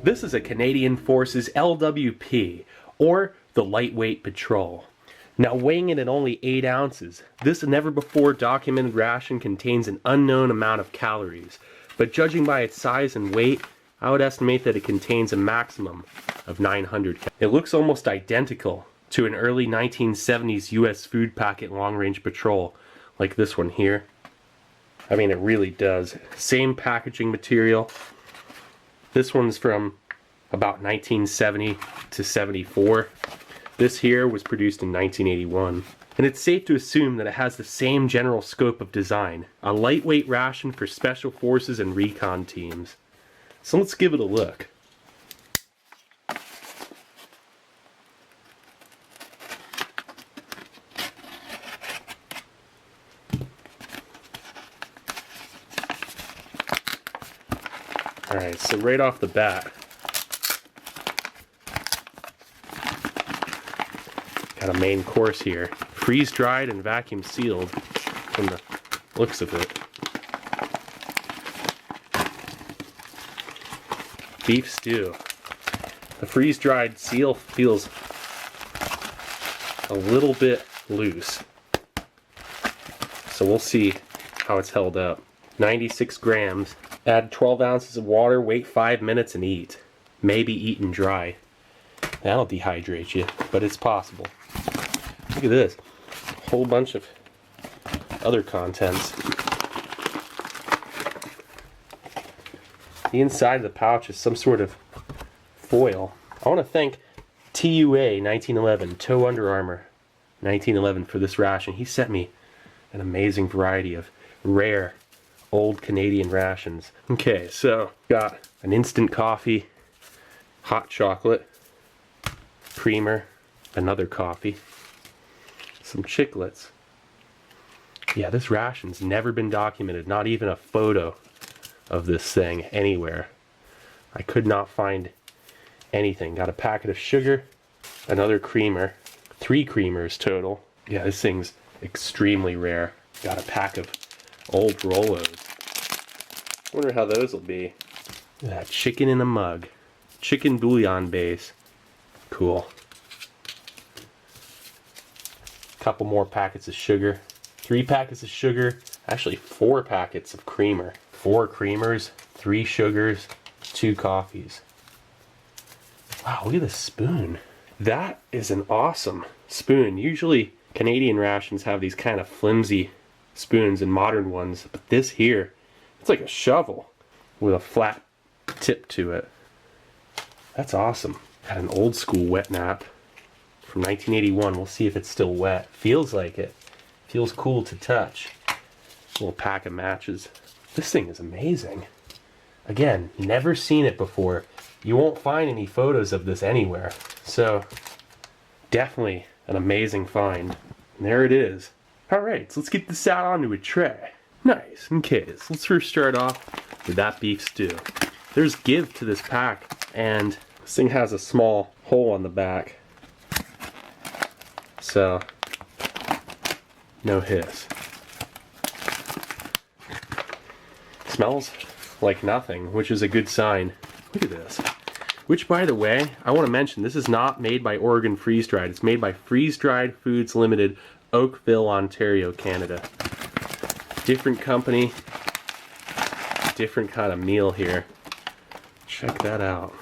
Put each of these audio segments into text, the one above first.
This is a Canadian Forces LWP, or the Lightweight Patrol. Now, weighing it at only 8 ounces, this never before documented ration contains an unknown amount of calories, but judging by its size and weight, I would estimate that it contains a maximum of 900 calories. It looks almost identical to an early 1970s US food packet long-range patrol, like this one here. I mean, it really does. Same packaging material. This one's from about 1970 to 74. This here was produced in 1981. And it's safe to assume that it has the same general scope of design. A lightweight ration for special forces and recon teams. So let's give it a look. Alright, so right off the bat, got a main course here. Freeze dried and vacuum sealed from the looks of it. Beef stew. The freeze dried seal feels a little bit loose. So we'll see how it's held up. 96 grams. Add 12 ounces of water, wait 5 minutes and eat. Maybe eaten dry. That'll dehydrate you, but it's possible. Look at this. A whole bunch of other contents. The inside of the pouch is some sort of foil. I want to thank TUA 1911, Toe Under Armour 1911 for this ration. He sent me an amazing variety of rare old Canadian rations. Okay, so got an instant coffee, hot chocolate, creamer, another coffee, some chiclets. Yeah, this ration's never been documented, not even a photo of this thing anywhere. I could not find anything. Got a packet of sugar, another creamer, 3 creamers total. Yeah, this thing's extremely rare. Got a pack of old Rolos. Wonder how those will be. Look at that, chicken in a mug. Chicken bouillon base. Cool. Couple more packets of sugar. 3 packets of sugar. Actually 4 packets of creamer. 4 creamers, 3 sugars, 2 coffees. Wow, look at this spoon. That is an awesome spoon. Usually Canadian rations have these kind of flimsy spoons and modern ones, but this here, it's like a shovel with a flat tip to it. That's awesome. Got an old school wet nap from 1981. We'll see if it's still wet. Feels like it. Feels cool to touch. Little pack of matches. This thing is amazing. Again, never seen it before. You won't find any photos of this anywhere. So, definitely an amazing find. And there it is. Alright, so let's get this out onto a tray. Nice. Okay, so let's first start off with that beef stew. There's give to this pack, and this thing has a small hole on the back. So, no hiss. Smells like nothing, which is a good sign. Look at this. Which, by the way, I want to mention, this is not made by Oregon Freeze Dried. It's made by Freeze Dried Foods Limited, Oakville, Ontario, Canada. Different company, different kind of meal here. Check that out.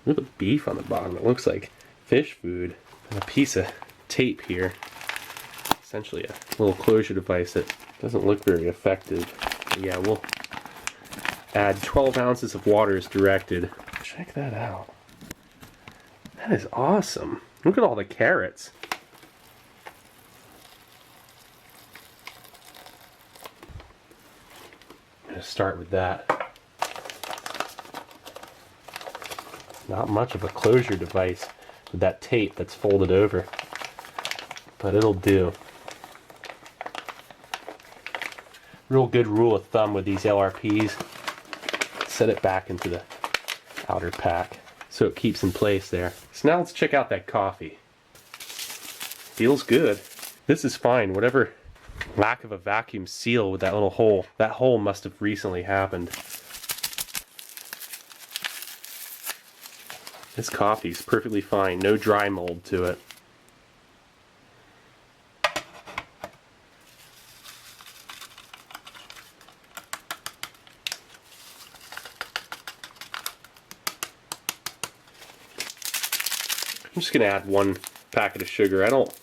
Look at the beef on the bottom. It looks like fish food. And a piece of tape here. Essentially a little closure device that doesn't look very effective. But yeah, we'll add 12 ounces of water as directed. Check that out. That is awesome. Look at all the carrots. I'm going to start with that. Not much of a closure device with that tape that's folded over, but it'll do. Real good rule of thumb with these LRPs, set it back into the outer pack so it keeps in place there. So now let's check out that coffee. Feels good. This is fine. Whatever lack of a vacuum seal with that little hole, that hole must have recently happened. This coffee's perfectly fine, no dry mold to it. I'm just gonna add 1 packet of sugar. I don't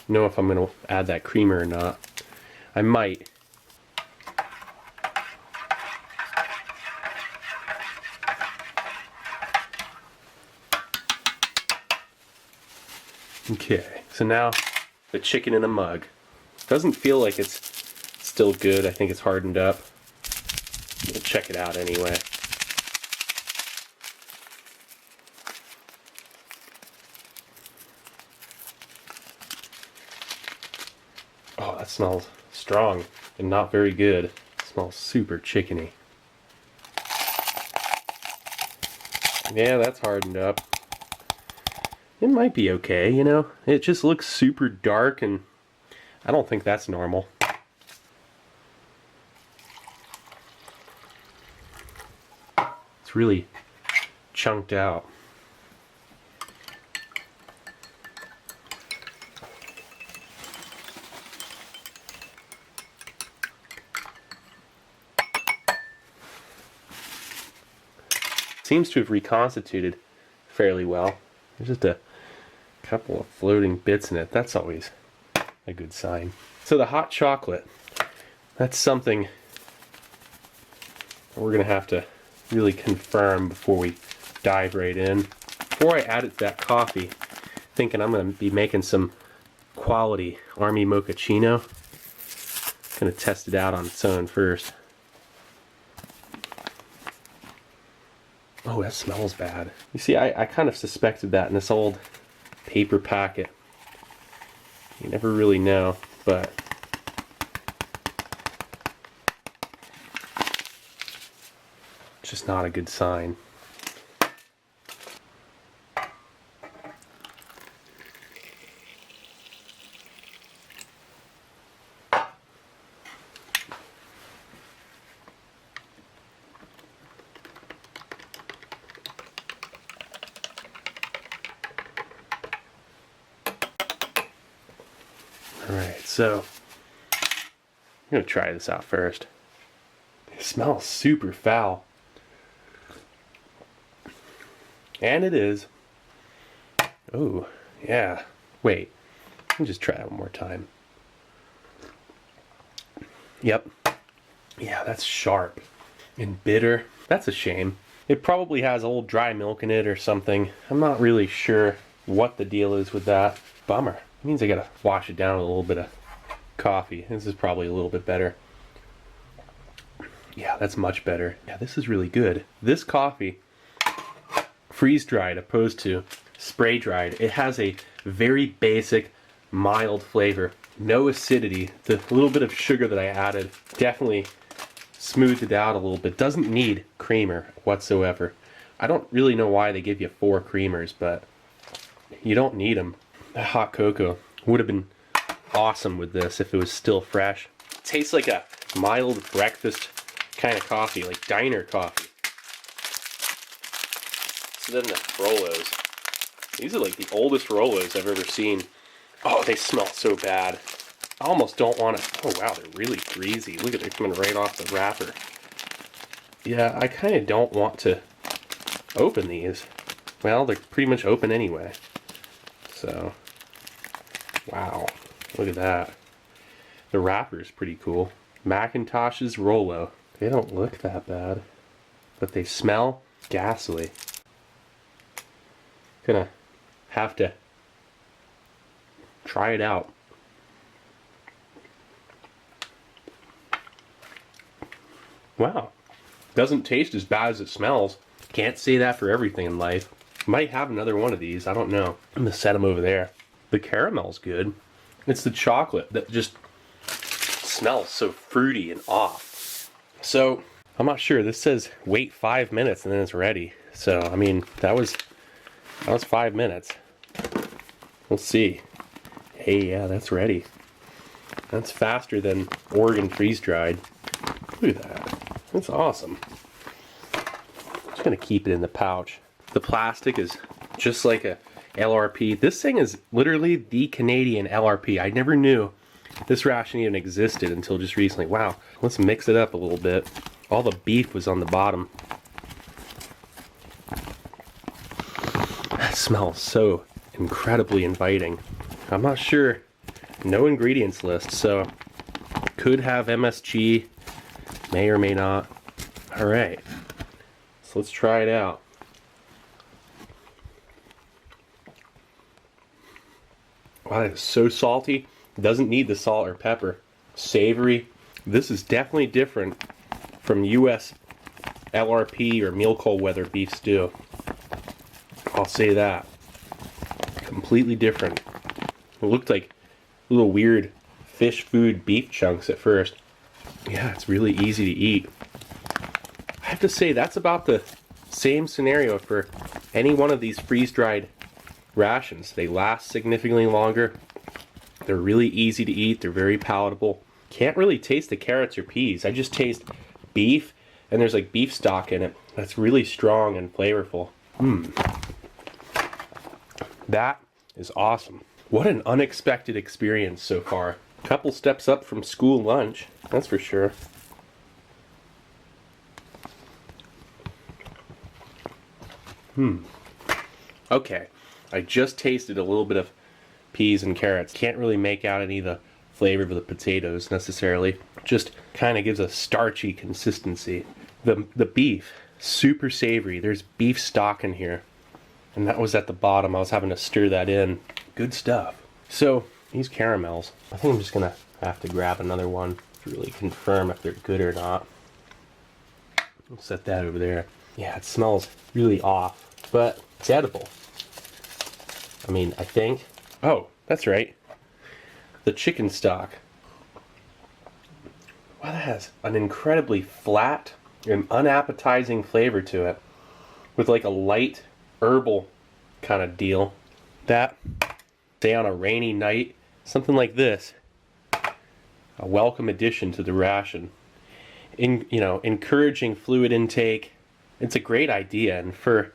know if I'm gonna add that creamer or not. I might. Okay, so now the chicken in a mug. Doesn't feel like it's still good. I think it's hardened up. We'll check it out anyway. Oh, that smells strong and not very good. It smells super chickeny. Yeah, that's hardened up. It might be okay, you know? It just looks super dark and I don't think that's normal. It's really chunked out. Seems to have reconstituted fairly well. There's just a couple of floating bits in it. That's always a good sign. So the hot chocolate, that's something we're gonna have to really confirm before we dive right in. Before I add it to that coffee, thinking I'm gonna be making some quality Army mochaccino. Gonna test it out on its own first. Oh, that smells bad. You see, I kind of suspected that in this old paper packet. You never really know, but it's just not a good sign. Alright, so I'm going to try this out first. It smells super foul. And it is. Oh, yeah. Wait, let me just try it one more time. Yep. Yeah, that's sharp and bitter. That's a shame. It probably has old dry milk in it or something. I'm not really sure what the deal is with that. Bummer. It means I gotta wash it down with a little bit of coffee. This is probably a little bit better. Yeah, that's much better. Yeah, this is really good. This coffee, freeze dried opposed to spray dried, it has a very basic, mild flavor. No acidity. The little bit of sugar that I added definitely smoothed it out a little bit. Doesn't need creamer whatsoever. I don't really know why they give you 4 creamers, but you don't need them. That hot cocoa would have been awesome with this if it was still fresh. It tastes like a mild breakfast kind of coffee, like diner coffee. So then the Rolos. These are like the oldest Rolos I've ever seen. Oh, they smell so bad. I almost don't want to. Oh wow, they're really greasy. Look at they're coming right off the wrapper. Yeah, I kind of don't want to open these. Well, they're pretty much open anyway. So, wow, look at that. The wrapper's pretty cool. Macintosh's Rolo. They don't look that bad, but they smell ghastly. Gonna have to try it out. Wow, doesn't taste as bad as it smells. Can't say that for everything in life. Might have another one of these, I don't know. I'm gonna set them over there. The caramel's good. It's the chocolate that just smells so fruity and off. So, I'm not sure. This says wait 5 minutes and then it's ready. So, I mean, that was 5 minutes. We'll see. Hey, yeah, that's ready. That's faster than Oregon freeze-dried. Look at that. That's awesome. Just gonna keep it in the pouch. The plastic is just like a LRP. This thing is literally the Canadian LRP. I never knew this ration even existed until just recently. Wow, let's mix it up a little bit. All the beef was on the bottom. That smells so incredibly inviting. I'm not sure, no ingredients list, so could have MSG, may or may not. All right, so let's try it out. Wow, that is so salty. It doesn't need the salt or pepper. Savory. This is definitely different from US LRP or meal cold weather beef stew. I'll say that. Completely different. It looked like little weird fish food beef chunks at first. Yeah, it's really easy to eat. I have to say that's about the same scenario for any one of these freeze-dried rations. They last significantly longer. They're really easy to eat. They're very palatable. Can't really taste the carrots or peas. I just taste beef, and there's like beef stock in it. That's really strong and flavorful. That is awesome. What an unexpected experience so far. A couple steps up from school lunch, that's for sure. Okay, I just tasted a little bit of peas and carrots. Can't really make out any of the flavor of the potatoes necessarily. Just kind of gives a starchy consistency. The beef, super savory. There's beef stock in here. And that was at the bottom. I was having to stir that in. Good stuff. So, these caramels, I think I'm just gonna have to grab another one to really confirm if they're good or not. I'll set that over there. Yeah, it smells really off, but it's edible. I mean, I think. Oh, that's right. The chicken stock. Wow, that has an incredibly flat and unappetizing flavor to it, with like a light herbal kind of deal. That, say on a rainy night, something like this, a welcome addition to the ration. Encouraging fluid intake. It's a great idea, and for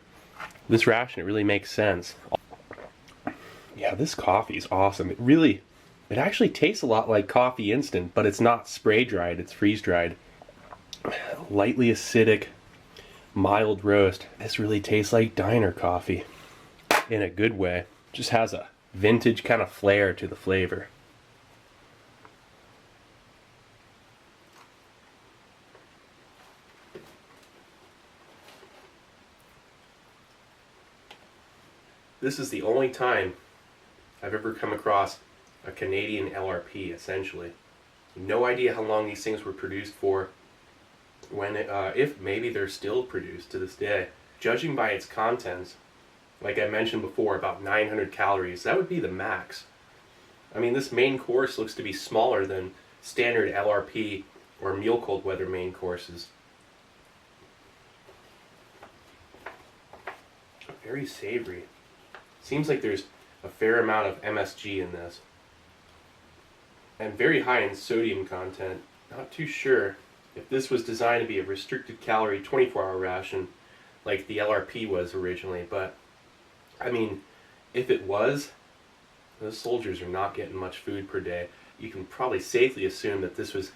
this ration, it really makes sense. Yeah, this coffee is awesome. It actually tastes a lot like coffee instant, but it's not spray dried, it's freeze dried. Lightly acidic, mild roast. This really tastes like diner coffee in a good way. Just has a vintage kind of flair to the flavor. This is the only time I've ever come across a Canadian LRP, essentially. No idea how long these things were produced for, if maybe they're still produced to this day. Judging by its contents, like I mentioned before, about 900 calories, that would be the max. I mean, this main course looks to be smaller than standard LRP or meal cold weather main courses. Very savory. Seems like there's a fair amount of MSG in this. And very high in sodium content. Not too sure if this was designed to be a restricted calorie 24-hour ration like the LRP was originally, but I mean, if it was, those soldiers are not getting much food per day. You can probably safely assume that this was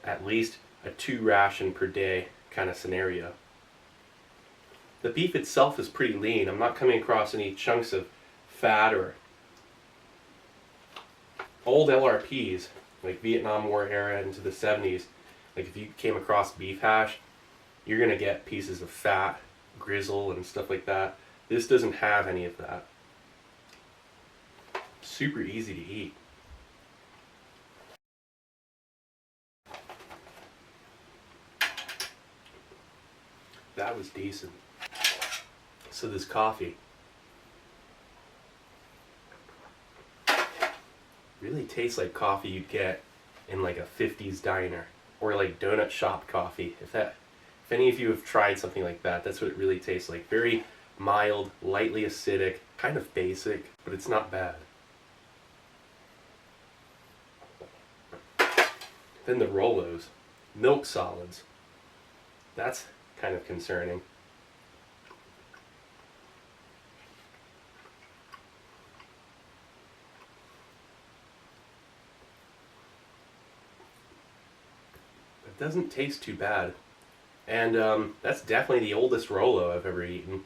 at least a 2 ration per day kind of scenario. The beef itself is pretty lean. I'm not coming across any chunks of fat or old LRPs, like Vietnam War era into the 70s. Like if you came across beef hash, you're gonna get pieces of fat, grizzle, and stuff like that. This doesn't have any of that. Super easy to eat. That was decent. So this coffee really tastes like coffee you'd get in like a 50s diner or like donut shop coffee. If any of you have tried something like that, that's what it really tastes like. Very mild, lightly acidic, kind of basic, but it's not bad. Then the Rolos, milk solids. That's kind of concerning. doesn't taste too bad. And that's definitely the oldest Rolo I've ever eaten.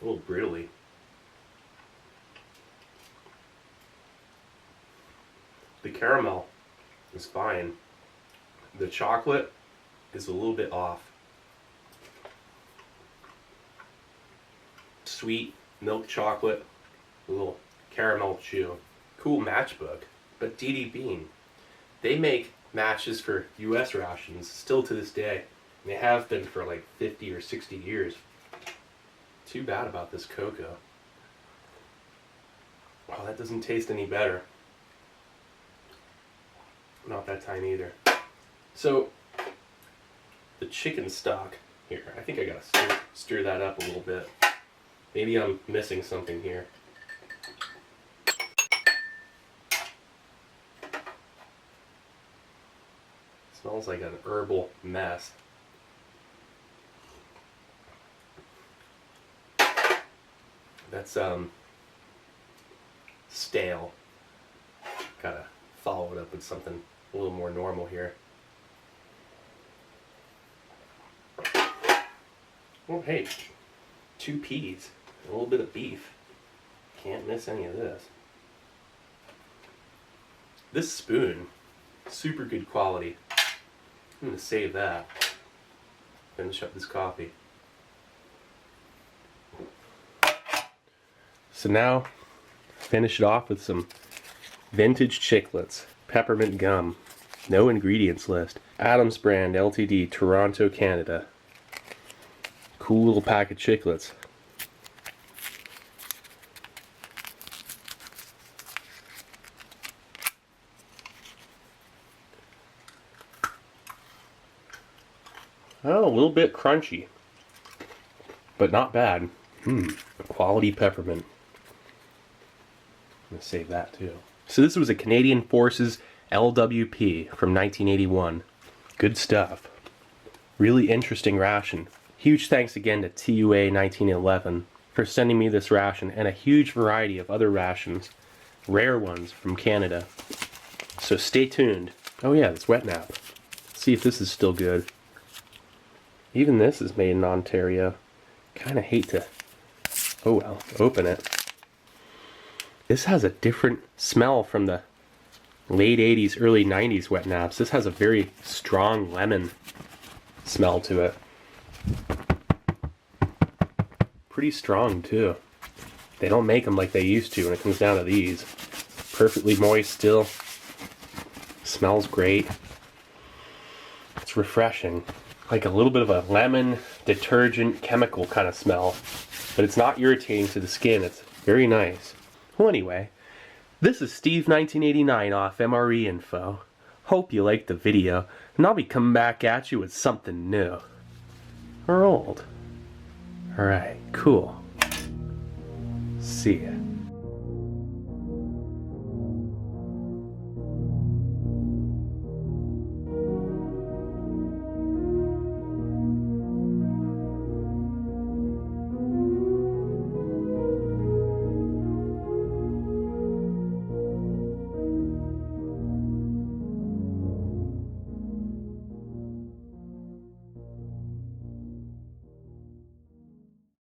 A little brittly. The caramel is fine. The chocolate is a little bit off. Sweet milk chocolate, a little caramel chew. Cool matchbook. But DD Bean, they make matches for US rations still to this day. And they have been for like 50 or 60 years. Too bad about this cocoa. Oh, that doesn't taste any better. Not that time either. So, the chicken stock here, I think I gotta stir that up a little bit. Maybe I'm missing something here. Smells like an herbal mess. That's stale. Gotta follow it up with something a little more normal here. Oh hey, 2 peas, a little bit of beef. Can't miss any of this. This spoon, super good quality. I'm gonna save that. Finish up this coffee. So now, finish it off with some vintage chiclets, peppermint gum, no ingredients list. Adams brand Ltd, Toronto, Canada. Cool little pack of chiclets. Oh, a little bit crunchy, but not bad. Quality peppermint. I'm gonna save that too. So this was a Canadian Forces LWP from 1981. Good stuff. Really interesting ration. Huge thanks again to TUA 1911 for sending me this ration and a huge variety of other rations, rare ones from Canada. So stay tuned. Oh yeah, this wet nap. Let's see if this is still good. Even this is made in Ontario. Kind of hate to, oh well, open it. This has a different smell from the late 80s, early 90s wet naps. This has a very strong lemon smell to it. Pretty strong too. They don't make them like they used to when it comes down to these. Perfectly moist still. Smells great. It's refreshing. Like a little bit of a lemon, detergent, chemical kind of smell. But it's not irritating to the skin. It's very nice. Well, anyway, this is Steve1989 off MRE Info. Hope you liked the video, and I'll be coming back at you with something new. Or old. Alright, cool. See ya.